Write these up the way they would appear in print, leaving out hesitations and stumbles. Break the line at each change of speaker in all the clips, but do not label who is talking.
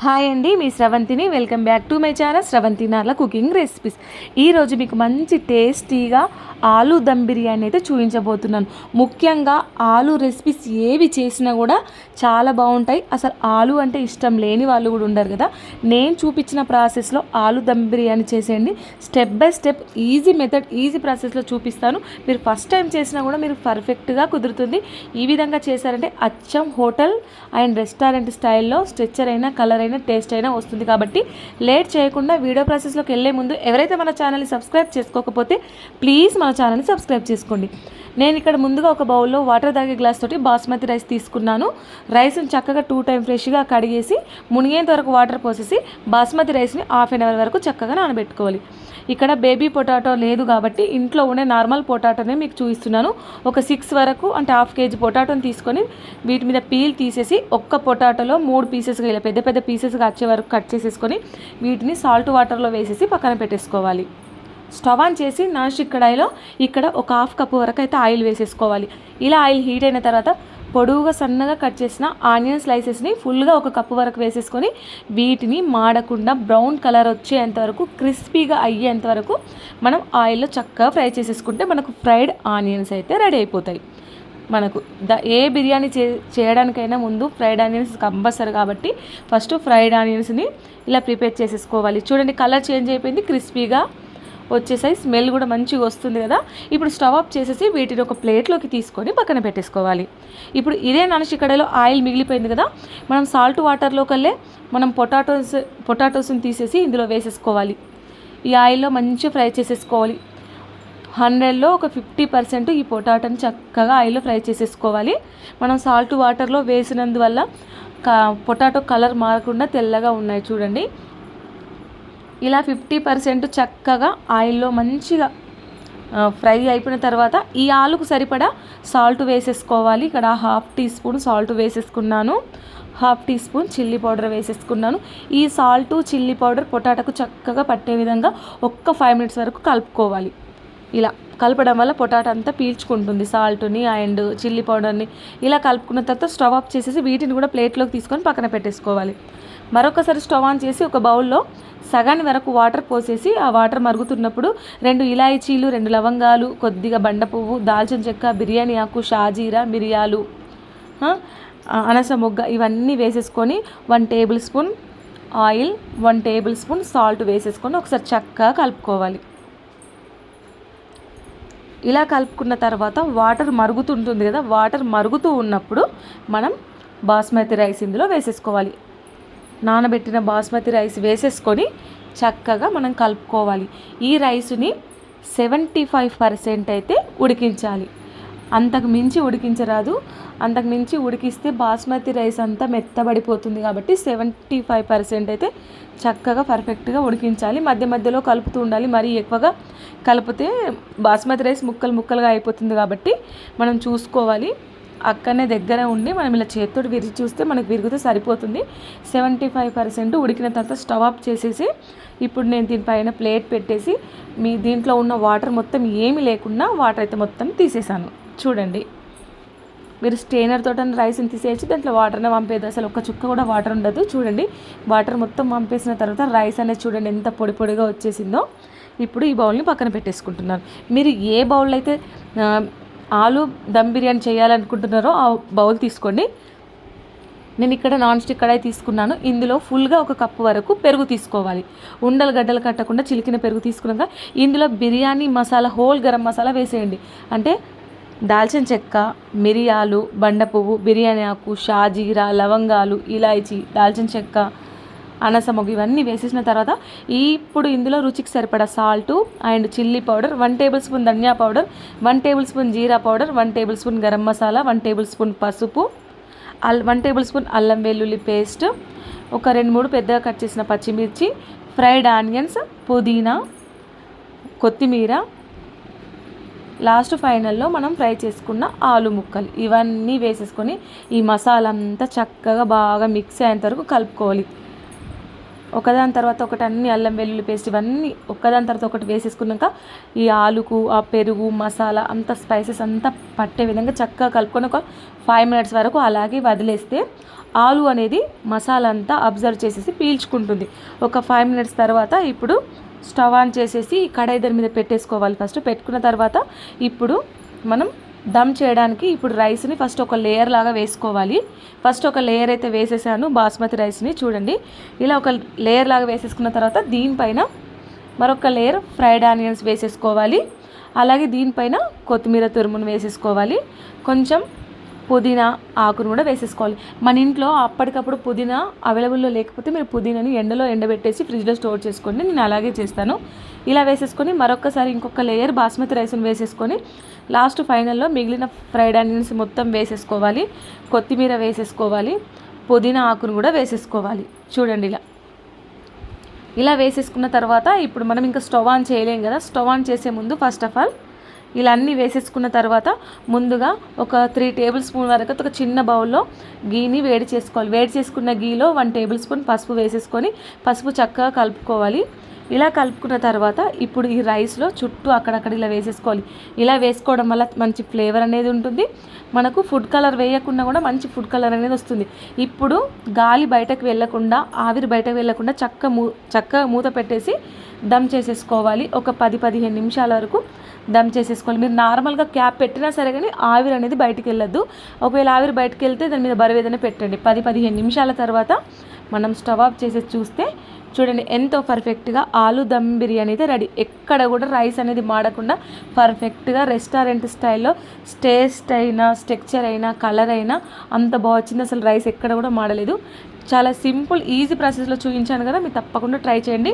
Hi అండి, మీ స్రవంతిని. Welcome back to my channel Sravanthi Narla cooking recipes. ఈరోజు మీకు మంచి టేస్టీగా ఆలూ దమ్ బిర్యానీ అయితే చూపించబోతున్నాను. ముఖ్యంగా ఆలూ రెసిపీస్ ఏవి చేసినా కూడా చాలా బాగుంటాయి. అసలు ఆలూ అంటే ఇష్టం లేని వాళ్ళు కూడా ఉండరు కదా. నేను చూపించిన ప్రాసెస్లో ఆలూ దమ్ బిర్యానీ చేసేయండి. Step by step easy method, easy ప్రాసెస్లో చూపిస్తాను. మీరు ఫస్ట్ టైం చేసినా కూడా మీరు పర్ఫెక్ట్గా కుదురుతుంది. ఈ విధంగా చేశారంటే అచ్చం హోటల్ అండ్ రెస్టారెంట్ స్టైల్లో స్ట్రెచ్చర్ అయినా కలర్ అయినా టేస్ట్ అయినా వస్తుంది. కాబట్టి లేట్ చేయకుండా వీడియో ప్రాసెస్లోకి వెళ్ళే ముందు ఎవరైతే మన ఛానల్ని సబ్స్క్రైబ్ చేసుకోకపోతే ప్లీజ్ మన ఛానల్ని సబ్స్క్రైబ్ చేసుకోండి. నేను ఇక్కడ ముందుగా ఒక బౌల్లో వాటర్ తాగే గ్లాస్ తోటి బాస్మతి రైస్ తీసుకున్నాను. రైస్ని చక్కగా 2 టైమ్ ఫ్రెష్గా కడిగేసి మునిగేంత వరకు వాటర్ పోసేసి బాస్మతి రైస్ని హాఫ్ అన్ అవర్ వరకు చక్కగా నానబెట్టుకోవాలి. ఇక్కడ బేబీ పొటాటో లేదు కాబట్టి ఇంట్లో ఉండే నార్మల్ పొటాటోనే మీకు చూపిస్తున్నాను. ఒక 6 వరకు అంటే హాఫ్ కేజీ పొటాటోని తీసుకొని వీటి మీద పీల్ తీసేసి ఒక్క పొటాటోలో 3 పీసెస్గా ఇలా పెద్ద పెద్ద పీసెస్గా వచ్చే వరకు కట్ చేసేసుకొని వీటిని సాల్ట్ వాటర్లో వేసేసి పక్కన పెట్టేసుకోవాలి. స్టవ్ ఆన్ చేసి నాన్ స్టిక్ కడాయిలో ఇక్కడ ఒక హాఫ్ కప్పు వరకు అయితే ఆయిల్ వేసేసుకోవాలి. ఇలా ఆయిల్ హీట్ అయిన తర్వాత పొడవుగా సన్నగా కట్ చేసిన ఆనియన్ స్లైసెస్ని ఫుల్గా ఒక కప్పు వరకు వేసేసుకొని వీటిని మాడకుండా బ్రౌన్ కలర్ వచ్చేంత వరకు క్రిస్పీగా అయ్యేంత వరకు మనం ఆయిల్లో చక్కగా ఫ్రై చేసేసుకుంటే మనకు ఫ్రైడ్ ఆనియన్స్ అయితే రెడీ అయిపోతాయి. మనకు ఏ బిర్యానీ చేయడానికైనా ముందు ఫ్రైడ్ ఆనియన్స్ కంపల్సరీ కాబట్టి ఫస్ట్ ఫ్రైడ్ ఆనియన్స్ని ఇలా ప్రిపేర్ చేసేసుకోవాలి. చూడండి, కలర్ చేంజ్ అయిపోయింది, క్రిస్పీగా వచ్చేసాయి, స్మెల్ కూడా మంచిగా వస్తుంది కదా. ఇప్పుడు స్టవ్ ఆఫ్ చేసేసి వీటిని ఒక ప్లేట్లోకి తీసుకొని పక్కన పెట్టేసుకోవాలి. ఇప్పుడు ఇదే నాన్ స్టిక్ కడాయిలో ఆయిల్ మిగిలిపోయింది కదా, మనం సాల్ట్ వాటర్లో కల్లే మనం పొటాటోస్ని తీసేసి ఇందులో వేసేసుకోవాలి. ఈ ఆయిల్లో మంచిగా ఫ్రై చేసేసుకోవాలి. 100లో ఒక 50% ఈ పొటాటోని చక్కగా ఆయిల్లో ఫ్రై చేసేసుకోవాలి. మనం సాల్ట్ వాటర్లో వేసినందువల్ల పొటాటో కలర్ మారకుండా తెల్లగా ఉన్నాయి చూడండి. ఇలా 50% చక్కగా ఆయిల్లో మంచిగా ఫ్రై అయిపోయిన తర్వాత ఈ ఆలుకు సరిపడా సాల్ట్ వేసేసుకోవాలి. ఇక్కడ 1/2 టీ స్పూన్ సాల్ట్ వేసేసుకున్నాను, 1/2 టీ స్పూన్ చిల్లీ పౌడర్ వేసేసుకున్నాను. ఈ సాల్ట్ చిల్లీ పౌడర్ పొటాటోకు చక్కగా పట్టే విధంగా ఒక్క 5 మినిట్స్ వరకు కలుపుకోవాలి. ఇలా కలపడం వల్ల పొటాటో అంతా పీల్చుకుంటుంది సాల్ట్ని అండ్ చిల్లీ పౌడర్ని. ఇలా కలుపుకున్న తర్వాత స్టవ్ ఆఫ్ చేసేసి వీటిని కూడా ప్లేట్లోకి తీసుకొని పక్కన పెట్టేసుకోవాలి. మరొకసారి స్టవ్ ఆన్ చేసి ఒక బౌల్లో సగాని వరకు వాటర్ పోసేసి ఆ వాటర్ మరుగుతున్నప్పుడు 2 ఇలాయచీలు, 2 లవంగాలు, కొద్దిగా బండ పువ్వు, దాల్చిన చెక్క, బిర్యానీ ఆకు, షాజీరా, మిరియాలు, అనస మొగ్గ ఇవన్నీ వేసేసుకొని 1 table spoon oil, 1 table spoon salt వేసేసుకొని ఒకసారి చక్కగా కలుపుకోవాలి. ఇలా కలుపుకున్న తర్వాత వాటర్ మరుగుతుంటుంది కదా, వాటర్ మరుగుతూ ఉన్నప్పుడు మనం బాస్మతి రైస్ ఇందులో వేసేసుకోవాలి. నానబెట్టిన బాస్మతి రైస్ వేసేసుకొని చక్కగా మనం కలుపుకోవాలి. ఈ రైస్ని 75% అయితే ఉడికించాలి. అంతకు మించి ఉడికించరాదు. అంతకు మించి ఉడికిస్తే బాస్మతి రైస్ అంతా మెత్తబడిపోతుంది. కాబట్టి 75% అయితే చక్కగా పర్ఫెక్ట్గా ఉడికించాలి. మధ్య మధ్యలో కలుపుతూ ఉండాలి. మరీ ఎక్కువగా కలిపితే బాస్మతి రైస్ ముక్కలుగా అయిపోతుంది. కాబట్టి మనం చూసుకోవాలి. అక్కడనే దగ్గర ఉండి మనం ఇలా చేతితోటి విరిచి చూస్తే మనకు విరిగితే సరిపోతుంది. 75% ఉడికిన తర్వాత స్టవ్ ఆఫ్ చేసేసి ఇప్పుడు నేను దీనిపైన ప్లేట్ పెట్టేసి దీంట్లో ఉన్న వాటర్ మొత్తం ఏమీ లేకుండా వాటర్ అయితే మొత్తం తీసేసాను. చూడండి, మీరు స్ట్రెయినర్ తోట రైస్ని తీసేసి దాంట్లో వాటర్ని పంపేది, అసలు ఒక్క చుక్క కూడా వాటర్ ఉండదు. చూడండి, వాటర్ మొత్తం పంపేసిన తర్వాత రైస్ అనేది చూడండి ఎంత పొడి పొడిగా వచ్చేసిందో. ఇప్పుడు ఈ బౌల్ని పక్కన పెట్టేసుకుంటున్నాను. మీరు ఏ బౌల్ అయితే ఆలూ దమ్ బిర్యానీ చేయాలనుకుంటున్నారో ఆ బౌల్ తీసుకోండి. నేను ఇక్కడ నాన్ స్టిక్ కడాయి తీసుకున్నాను. ఇందులో ఫుల్గా 1 కప్పు వరకు పెరుగు తీసుకోవాలి. ఉండలు గడ్డలు కట్టకుండా చిలికిన పెరుగు తీసుకున్నాక ఇందులో బిర్యానీ మసాలా, హోల్ గరం మసాలా వేసేయండి. అంటే దాల్చిన చెక్క, మిరియాలు, బండ పువ్వు, బిర్యానీ ఆకు, షాజీరా, లవంగాలు, ఇలాయచీ, దాల్చిన చెక్క, అనస మొగ్గ ఇవన్నీ వేసేసిన తర్వాత ఇప్పుడు ఇందులో రుచికి సరిపడా salt and chilli powder, 1 tablespoon ధనియా పౌడర్, 1 టేబుల్ స్పూన్ జీరా powder, 1 tablespoon garam masala, 1 tablespoon పసుపు, 1 టేబుల్ స్పూన్ అల్లం వెల్లుల్లి పేస్ట్, ఒక 2-3 పెద్దగా కట్ చేసిన పచ్చిమిర్చి, ఫ్రైడ్ ఆనియన్స్, పుదీనా, కొత్తిమీర, లాస్ట్ ఫైనల్లో మనం ఫ్రై చేసుకున్న ఆలు ముక్కలు ఇవన్నీ వేసేసుకొని ఈ మసాలా అంతా చక్కగా బాగా మిక్స్ అయ్యేంత వరకు కలుపుకోవాలి. ఒకదాని తర్వాత ఒకటి అన్ని అల్లం వెల్లుల్లి పేస్ట్ ఇవన్నీ ఒకదాని తర్వాత ఒకటి వేసేసుకున్నాక ఈ ఆలుకు ఆ పెరుగు మసాలా అంత స్పైసెస్ అంతా పట్టే విధంగా చక్కగా కలుపుకొని ఒక 5 minutes వరకు అలాగే వదిలేస్తే ఆలు అనేది మసాలా అంతా అబ్జర్వ్ చేసేసి పీల్చుకుంటుంది. ఒక 5 minutes తర్వాత ఇప్పుడు స్టవ్ ఆన్ చేసేసి కడాయి దాని మీద పెట్టేసుకోవాలి. ఫస్ట్ పెట్టుకున్న తర్వాత ఇప్పుడు మనం దమ్ చేయడానికి ఇప్పుడు రైస్ని ఫస్ట్ ఒక లేయర్ లాగా వేసుకోవాలి. ఫస్ట్ ఒక లేయర్ అయితే వేసేసాను బాస్మతి రైస్ని, చూడండి ఇలా ఒక లేయర్ లాగా వేసేసుకున్న తర్వాత దీనిపైన మరొక లేయర్ ఫ్రైడ్ ఆనియన్స్ వేసేసుకోవాలి. అలాగే దీనిపైన కొత్తిమీర తురుమును వేసేసుకోవాలి. కొంచెం పుదీనా ఆకును కూడా వేసేసుకోవాలి. మన ఇంట్లో అప్పటికప్పుడు పుదీనా అవైలబుల్లో లేకపోతే మీరు పుదీనాని ఎండలో ఎండబెట్టేసి ఫ్రిడ్జ్లో స్టోర్ చేసుకోండి. నేను అలాగే చేస్తాను. ఇలా వేసేసుకొని మరొకసారి ఇంకొక లేయర్ బాస్మతి రైస్ని వేసేసుకొని లాస్ట్ ఫైనల్లో మిగిలిన ఫ్రైడ్ ఆనియన్స్ మొత్తం వేసేసుకోవాలి. కొత్తిమీర వేసేసుకోవాలి. పుదీనా ఆకును కూడా వేసేసుకోవాలి. చూడండి ఇలా వేసేసుకున్న తర్వాత ఇప్పుడు మనం ఇంకా స్టవ్ ఆన్ చేయలేం కదా. స్టవ్ ఆన్ చేసే ముందు ఫస్ట్ ఆఫ్ ఆల్ ఇలా అన్నీ వేసేసుకున్న తర్వాత ముందుగా ఒక 3 tablespoon వరకు ఒక చిన్న బౌల్లో గీని వేడి చేసుకోవాలి. వేడి చేసుకున్న గీలో 1 tablespoon పసుపు వేసేసుకొని పసుపు చక్కగా కలుపుకోవాలి. ఇలా కలుపుకున్న తర్వాత ఇప్పుడు ఈ రైస్లో చుట్టూ అక్కడక్కడ ఇలా వేసేసుకోవాలి. ఇలా వేసుకోవడం వల్ల మంచి ఫ్లేవర్ అనేది ఉంటుంది. మనకు ఫుడ్ కలర్ వేయకుండా కూడా మంచి ఫుడ్ కలర్ అనేది వస్తుంది. ఇప్పుడు గాలి బయటకు వెళ్ళకుండా ఆవిరి బయటకు వెళ్ళకుండా చక్కగా మూత పెట్టేసి దమ్ చేసేసుకోవాలి. ఒక 10-15 నిమిషాల వరకు దమ్ చేసేసుకోవాలి. మీరు నార్మల్గా క్యాప్ పెట్టినా సరే కానీ ఆవిరి అనేది బయటికి వెళ్ళొద్దు. ఒకవేళ ఆవిరి బయటకు వెళ్తే దాని మీద బరువు ఏదైనా పెట్టండి. 10-15 నిమిషాల తర్వాత మనం స్టవ్ ఆఫ్ చేసేసి చూస్తే చూడండి ఎంతో పర్ఫెక్ట్గా ఆలు దమ్ బిర్యానీ అయితే రెడీ. ఎక్కడ కూడా రైస్ అనేది మాడకుండా పర్ఫెక్ట్గా రెస్టారెంట్ స్టైల్లో టేస్ట్ అయినా స్ట్రక్చర్ అయినా కలర్ అయినా అంత బాగా వచ్చింది. అసలు రైస్ ఎక్కడ కూడా మాడలేదు. చాలా సింపుల్ ఈజీ ప్రాసెస్లో చూపించాను కదా, మీరు తప్పకుండా ట్రై చేయండి.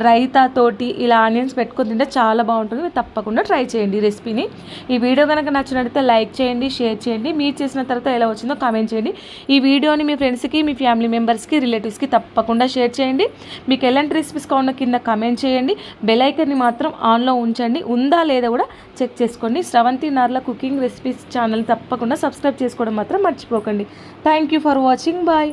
రైతా తోటి ఇలా ఆనియన్స్ పెట్టుకొని తింటే చాలా బాగుంటుంది. మీరు తప్పకుండా ట్రై చేయండి ఈ రెసిపీని. ఈ వీడియో కనుక నచ్చినట్లయితే లైక్ చేయండి, షేర్ చేయండి. మీరు చేసిన తర్వాత ఎలా వచ్చిందో కామెంట్ చేయండి. ఈ వీడియోని మీ ఫ్రెండ్స్కి మీ ఫ్యామిలీ మెంబర్స్కి రిలేటివ్స్కి తప్పకుండా షేర్ చేయండి. మీకు ఎలాంటి రెసిపీస్ కావాలో కింద కామెంట్ చేయండి. బెల్ ఐకాన్ని మాత్రం ఆన్లో ఉంచండి. ఉందా లేదా కూడా చెక్ చేసుకోండి. Sravanthi Narla cooking recipes channel తప్పకుండా సబ్స్క్రైబ్ చేసుకోవడం మాత్రం మర్చిపోకండి. Thank you for watching. Bye.